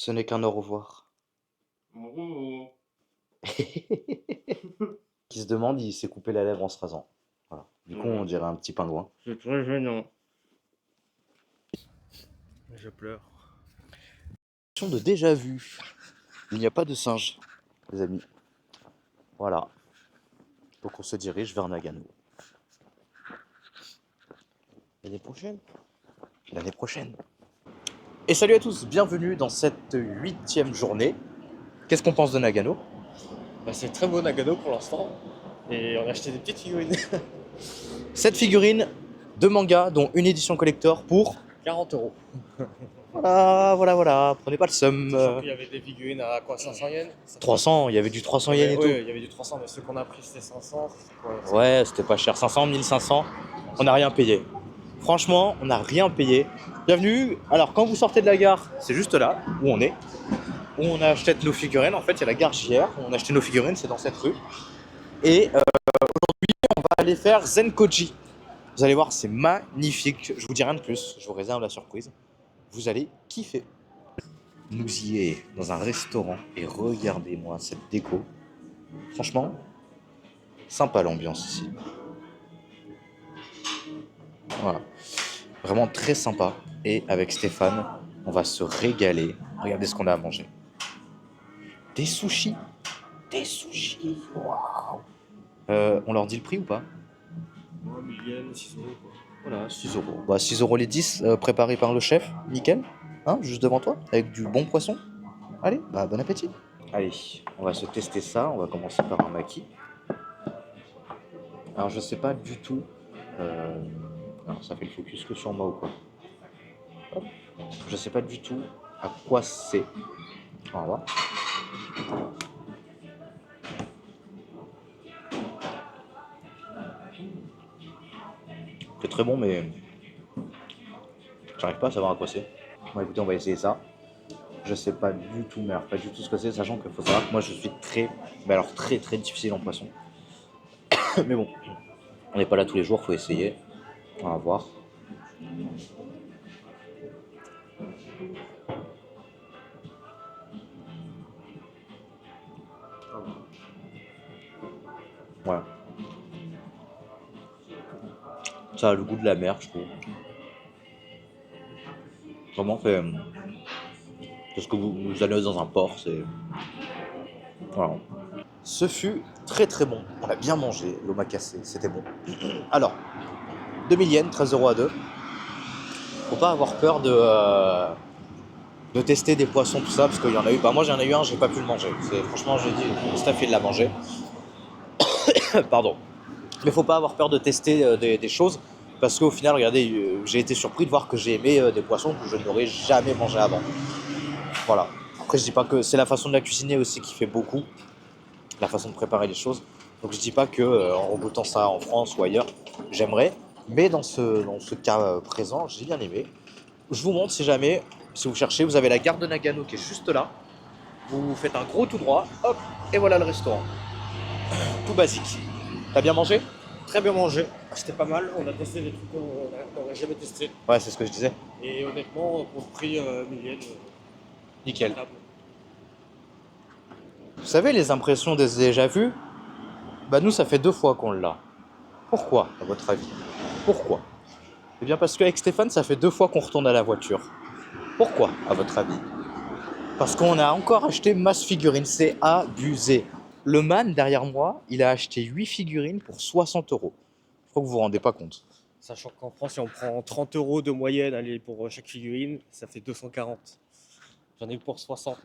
Ce n'est qu'un au revoir. Oh, Qui se demande, il s'est coupé la lèvre en se rasant. Voilà. Du coup, on dirait un petit pingouin. c'est très gênant. Je pleure. Question de déjà vu. Il n'y a pas de singe, les amis. Voilà. Donc on se dirige vers Nagano. L'année prochaine? L'année prochaine. Et salut à tous, bienvenue dans cette 8e journée. Qu'est-ce qu'on pense de Nagano? Bah, c'est très beau Nagano pour l'instant. Et on a acheté des petites figurines. Cette figurine de manga, dont une édition collector pour... 40 euros. Voilà, prenez pas le seum. Sachant qu'il y avait des figurines à quoi, 500 yens? 300, il y avait du 300 yens et tout. Ouais, il y avait du 300, mais ceux qu'on a pris c'était 500. Ouais, c'était pas cher, 500, 1500, on n'a rien payé. Franchement, on n'a rien payé. Bienvenue. Alors, quand vous sortez de la gare, c'est juste là où on est, où on achète nos figurines. En fait, il y a la gare JR où on a acheté nos figurines, c'est dans cette rue. Et on va aller faire Zenkoji. Vous allez voir, c'est magnifique. Je vous dis rien de plus, je vous réserve la surprise. Vous allez kiffer. Nous y est dans un restaurant et regardez-moi cette déco. Franchement, sympa l'ambiance ici. Voilà. Vraiment très sympa. Et avec Stéphane, on va se régaler. Regardez ce qu'on a à manger. Des sushis. Des sushis. Waouh. On leur dit le prix ou pas? 1000 yens, 6 euros quoi. Voilà, 6 euros. Bah, 6 euros les 10, préparés par le chef. Nickel. Hein, juste devant toi, avec du bon poisson. Allez, bah, bon appétit. Allez, on va se tester ça. On va commencer par un maki. Alors, je sais pas du tout. Alors, ça fait le focus que sur moi ou quoi? Hop. Je sais pas du tout à quoi c'est. On va voir. C'est très bon, mais j'arrive pas à savoir à quoi c'est. Bon, écoutez, on va essayer ça. Je sais pas du tout, mais alors pas du tout ce que c'est, sachant qu'il faut savoir que moi je suis très, mais alors très très difficile en poisson. Mais bon, on n'est pas là tous les jours, faut essayer. On va voir. Voilà. Ça a le goût de la mer, je trouve. Vraiment, c'est ce que vous allez dans un port, c'est. Voilà. Ce fut très très bon. On a bien mangé l'omakase, c'était bon. Alors, 2000 yens, 13 euros à deux. Faut pas avoir peur de tester des poissons, tout ça, parce qu'il y en a eu. Bah, moi j'en ai eu un, j'ai pas pu le manger. Franchement, j'ai dit, mon staff il l'a mangé. Pardon. Mais faut pas avoir peur de tester des choses, parce qu'au final, regardez, j'ai été surpris de voir que j'ai aimé des poissons que je n'aurais jamais mangé avant. Voilà. Après, je dis pas que c'est la façon de la cuisiner aussi qui fait beaucoup, la façon de préparer les choses. Donc je dis pas que en regoûtant ça en France ou ailleurs, j'aimerais. Mais dans ce cas présent, j'ai bien aimé. Je vous montre si jamais, si vous cherchez, vous avez la gare de Nagano qui est juste là. Vous faites un gros tout droit, hop, et voilà le restaurant. Tout basique. T'as bien mangé? Très bien mangé. C'était pas mal. On a testé des trucs qu'on n'aurait jamais testé. Ouais, c'est ce que je disais. Et honnêtement, pour le prix 1000 yens, Nickel. rentable. Vous savez, les impressions des déjà vues, bah nous, ça fait 2 fois qu'on l'a. Pourquoi, à votre avis? Pourquoi? Eh bien parce qu'avec Stéphane, ça fait 2 fois qu'on retourne à la voiture. Pourquoi, à votre avis? Parce qu'on a encore acheté masse figurines, c'est abusé. Le man derrière moi, il a acheté 8 figurines pour 60 euros. Je crois que vous vous rendez pas compte. Sachant qu'en France, si on prend 30 euros de moyenne allez, pour chaque figurine, ça fait 240. J'en ai eu pour 60.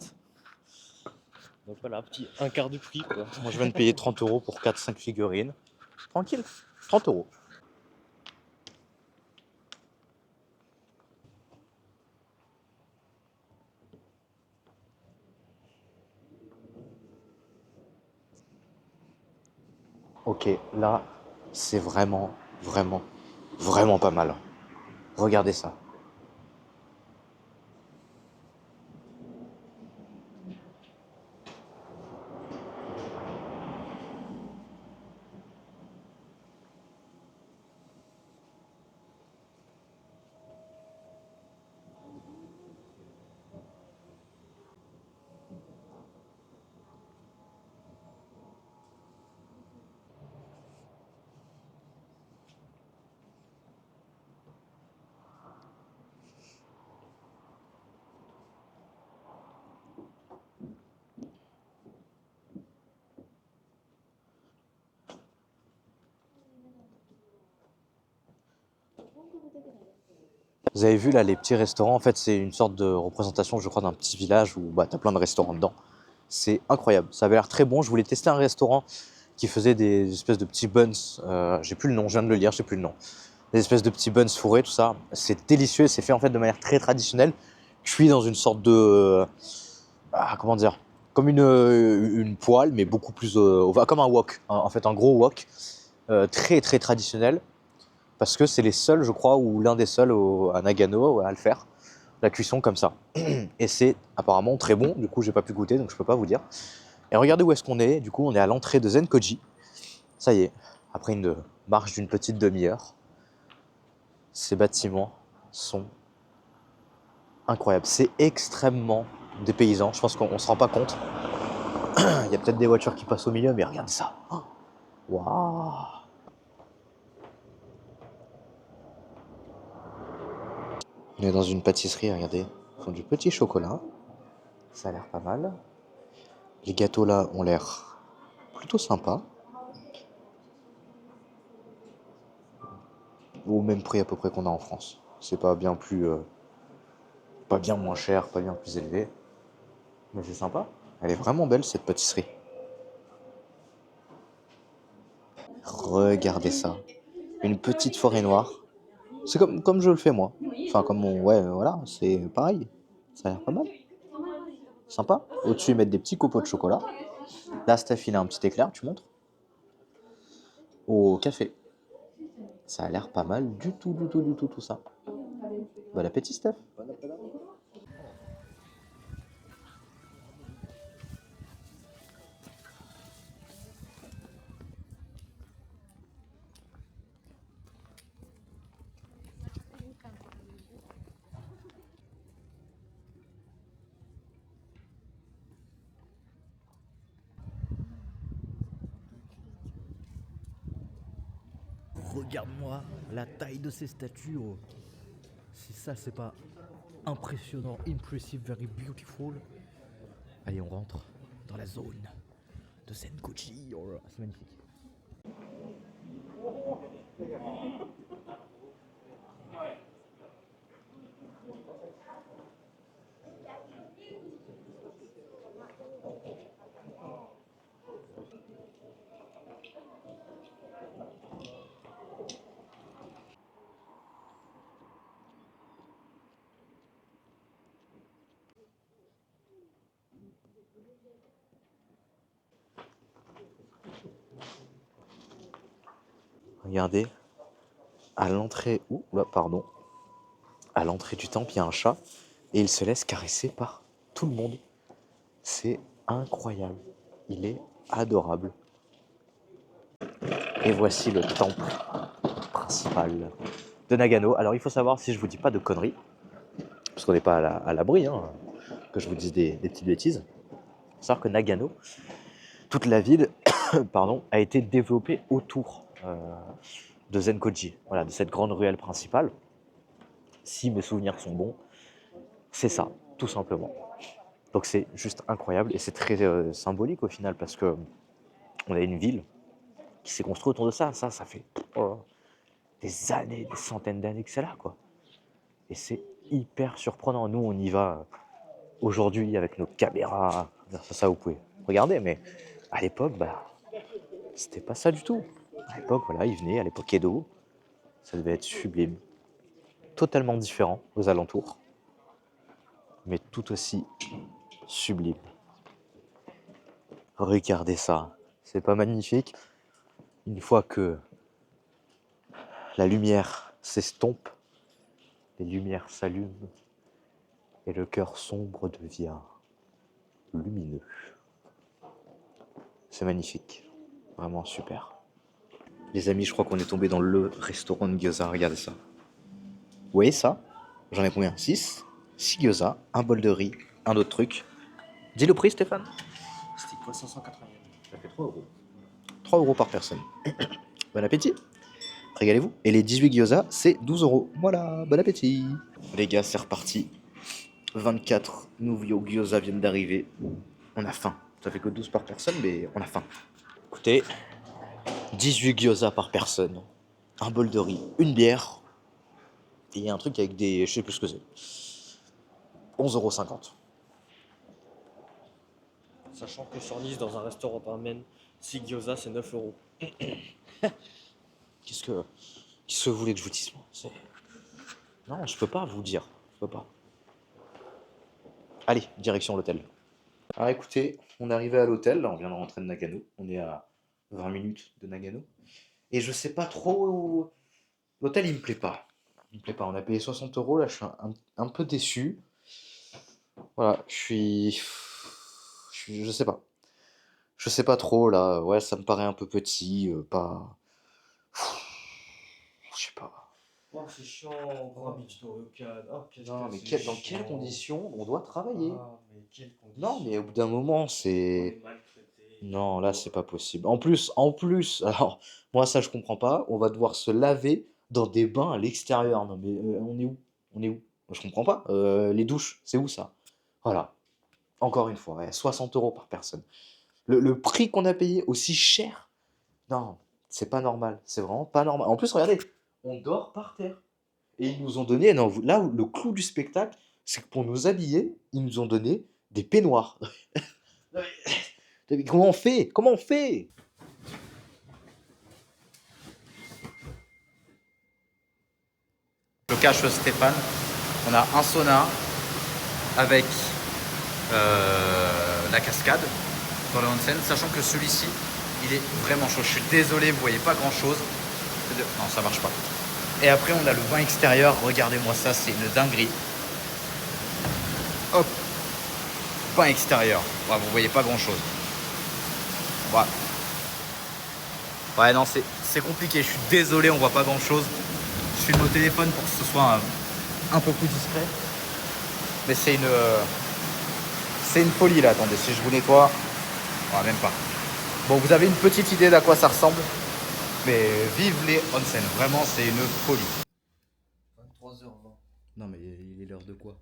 Donc voilà, un quart du prix quoi. Moi, je viens de payer 30 euros pour 4-5 figurines. Tranquille, 30 euros. Ok, là, c'est vraiment, vraiment, vraiment pas mal. Regardez ça. Vous avez vu là les petits restaurants, en fait c'est une sorte de représentation je crois d'un petit village où bah, t'as plein de restaurants dedans. C'est incroyable, ça avait l'air très bon. Je voulais tester un restaurant qui faisait des espèces de petits buns, j'ai plus le nom, je viens de le lire, j'ai plus le nom. Des espèces de petits buns fourrés, tout ça. C'est délicieux, c'est fait en fait de manière très traditionnelle, cuit dans une sorte de... comment dire, comme une poêle, mais beaucoup plus... comme un wok, en fait un gros wok, très très traditionnel, parce que c'est les seuls, je crois, ou l'un des seuls à Nagano à le faire, la cuisson comme ça. Et c'est apparemment très bon, du coup j'ai pas pu goûter, donc je peux pas vous dire. Et regardez où est-ce qu'on est, du coup on est à l'entrée de Zenkoji. Ça y est, après une marche d'une petite demi-heure, ces bâtiments sont incroyables. C'est extrêmement dépaysant, je pense qu'on se rend pas compte. Il y a peut-être des voitures qui passent au milieu, mais regardez ça. Waouh! On est dans une pâtisserie, regardez. Ils font du petit chocolat. Ça a l'air pas mal. Les gâteaux là ont l'air plutôt sympas. Au même prix à peu près qu'on a en France. C'est pas bien plus... pas bien moins cher, pas bien plus élevé. Mais c'est sympa. Elle est vraiment belle cette pâtisserie. Regardez ça. Une petite forêt noire. C'est comme je le fais moi. Enfin comme mon... Ouais voilà, c'est pareil. Ça a l'air pas mal. Sympa. Au-dessus ils mettent des petits copeaux de chocolat. Là Steph il a un petit éclair, tu montres. Au café. Ça a l'air pas mal du tout tout ça. Bon appétit Steph. Regarde-moi la taille de ces statues. Oh. Si ça, c'est pas impressionnant, impressive, very beautiful. Allez, on rentre dans la zone de Zenkoji. Oh, c'est magnifique. Regardez. À l'entrée... Ouh, là, pardon. À l'entrée du temple, il y a un chat. Et il se laisse caresser par tout le monde. C'est incroyable. Il est adorable. Et voici le temple principal de Nagano. Alors il faut savoir, si je vous dis pas de conneries, parce qu'on n'est pas à l'abri, hein, que je vous dise des petites bêtises, il faut savoir que Nagano, toute la ville pardon, a été développée autour de Zenkoji, voilà, de cette grande ruelle principale. Si mes souvenirs sont bons, c'est ça, tout simplement. Donc c'est juste incroyable et c'est très symbolique au final parce que on a une ville qui s'est construite autour de ça. Ça fait des années, des centaines d'années que c'est là, quoi. Et c'est hyper surprenant. Nous, on y va aujourd'hui avec nos caméras. Ça, vous pouvez regarder, mais à l'époque, bah, c'était pas ça du tout. À l'époque, voilà, ils venaient à l'époque Edo. Ça devait être sublime. Totalement différent aux alentours, mais tout aussi sublime. Regardez ça. C'est pas magnifique? Une fois que la lumière s'estompe, les lumières s'allument et le cœur sombre devient lumineux. C'est magnifique, vraiment super. Les amis, je crois qu'on est tombé dans le restaurant de gyoza, regardez ça. Vous voyez ça? J'en ai combien? 6? 6 gyoza, un bol de riz, un autre truc. Dis le prix Stéphane? C'était quoi, 580 yens? Ça fait 3 euros. 3 euros par personne. Bon appétit. Régalez-vous. Et les 18 gyoza, c'est 12 euros. Voilà, bon appétit. Les gars, c'est reparti. 24 nouveaux gyoza viennent d'arriver. On a faim. Ça fait que 12 par personne, mais on a faim. Écoutez, 18 gyoza par personne. Un bol de riz, une bière. Et il y a un truc avec des... Je sais plus ce que c'est. 11,50 €. Sachant que sur Nice, dans un restaurant ramen, 6 gyoza, c'est 9 euros. Qu'est-ce que vous voulez que je vous dise, moi? Non, je peux pas vous dire. Je peux pas. Allez, direction l'hôtel. Alors écoutez, on est arrivé à l'hôtel. Là, on vient de rentrer de Nagano. On est à 20 minutes de Nagano. Et je sais pas trop... L'hôtel, il me plaît pas. Il me plaît pas. On a payé 60 €. Là, je suis un peu déçu. Voilà, je sais pas. Je sais pas trop, là. Ouais, ça me paraît un peu petit. Pas... Je sais pas. Oh, c'est chiant, on habite au Ryokan. Oh, qu'est-ce Non, que mais c'est dans quelles chiant. conditions on doit travailler? Ah, mais quelles Non, mais au bout conditions. d'un moment, On c'est... est maltraité. Non, là, c'est pas possible. En plus, alors, moi, ça, je comprends pas. On va devoir se laver dans des bains à l'extérieur. Non, mais on est où? On est où? Je comprends pas. Les douches, c'est où ça? Voilà. Encore une fois, ouais, 60 € par personne. Le prix qu'on a payé aussi cher? Non, c'est pas normal. C'est vraiment pas normal. En plus, regardez, on dort par terre. Et ils nous ont donné, non, là où le clou du spectacle, c'est que pour nous habiller, ils nous ont donné des peignoirs. Mais comment on fait? Comment on fait? Je cache Stéphane. On a un sauna avec la cascade dans le onsen, sachant que celui-ci, il est vraiment chaud. Je suis désolé, vous voyez pas grand-chose. Non, ça marche pas. Et après, on a le bain extérieur. Regardez-moi ça, c'est une dinguerie. Hop, bain extérieur. Ouais, vous voyez pas grand-chose. Ouais. Ouais, non, c'est compliqué. Je suis désolé, on voit pas grand-chose. Je filme au téléphone pour que ce soit un peu plus discret. Mais c'est une folie là. Attendez, si je vous nettoie, même pas. Bon, vous avez une petite idée d'à quoi ça ressemble. Mais vive les onsen. Vraiment, c'est une folie. 23h20. Non mais il est l'heure de quoi?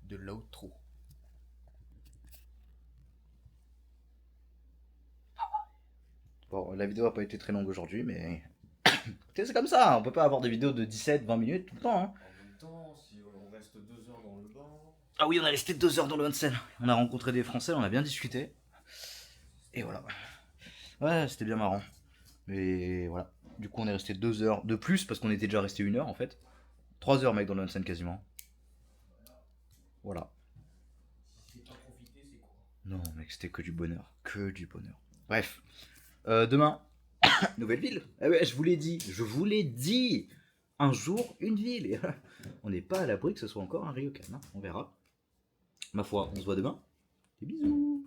De l'outro. Bon, la vidéo n'a pas été très longue aujourd'hui, mais c'est comme ça. On peut pas avoir des vidéos de 17-20 minutes tout le temps. Hein. En même temps, si on reste 2 heures dans le bain. Ah oui, on a resté 2 heures dans le onsen. On a rencontré des Français, on a bien discuté. Et voilà. Ouais, c'était bien marrant. Et voilà. Du coup, on est resté 2 heures de plus parce qu'on était déjà resté 1 heure en fait. 3 heures, mec, dans le onsen quasiment. Voilà. Si t'as profité, c'est quoi? Non, mec, c'était que du bonheur. Que du bonheur. Bref. Demain, nouvelle ville. Ah ouais, je vous l'ai dit. Un jour, une ville. Et on n'est pas à l'abri que ce soit encore un Ryokan. Hein. On verra. Ma foi, on se voit demain. Des bisous.